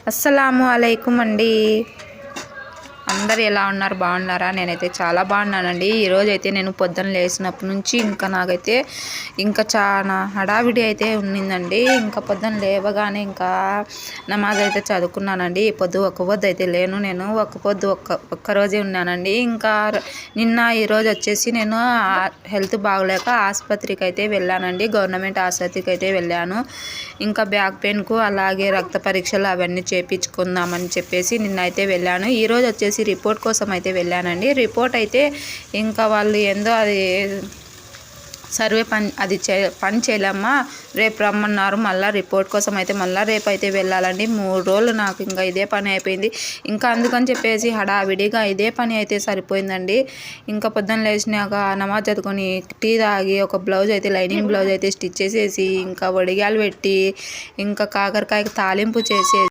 అస్సలాము అలైకుం అండి. అందరు ఎలా ఉన్నారు? బాగున్నారా? నేనైతే చాలా బాగున్నానండి. ఈరోజు అయితే నేను పొద్దున్న లేచినప్పటి నుంచి నాకైతే చాలా హడావిడి అయితే ఉన్నిందండి. పొద్దున్న లేవగానే నమాజ్ అయితే చదువుకున్నానండి. ఒక్క పొద్దు అయితే లేను, నేను ఒక్కరోజే ఉన్నానండి. నిన్న ఈరోజు వచ్చేసి నేను హెల్త్ బాగలేక ఆసుపత్రికి అయితే వెళ్ళానండి. గవర్నమెంట్ ఆసుపత్రికి అయితే వెళ్ళాను. బ్యాక్ పెయిన్కు అలాగే రక్త పరీక్షలు అవన్నీ చేయించుకుందామని చెప్పేసి నిన్న అయితే వెళ్ళాను. ఈరోజు వచ్చేసి రిపోర్ట్ కోసం అయితే వెళ్ళానండి. రిపోర్ట్ అయితే వాళ్ళు ఏందో అది సర్వే పని చేయలేమ్మా, రేపు రమ్మన్నారు. మళ్ళీ రిపోర్ట్ కోసం అయితే రేపు అయితే వెళ్ళాలండి. 3 రోజులు నాకు ఇదే పని అయిపోయింది. అందుకని చెప్పేసి హడావిడిగా ఇదే పని అయితే సరిపోయిందండి. పొద్దున్న లేచినాక నమాజ్ చదువుకొని టీ తాగి ఒక బ్లౌజ్ అయితే లైనింగ్ బ్లౌజ్ అయితే స్టిచ్ చేసేసి వడిగాలు పెట్టి కాకరకాయకి తాలింపు చేసేసి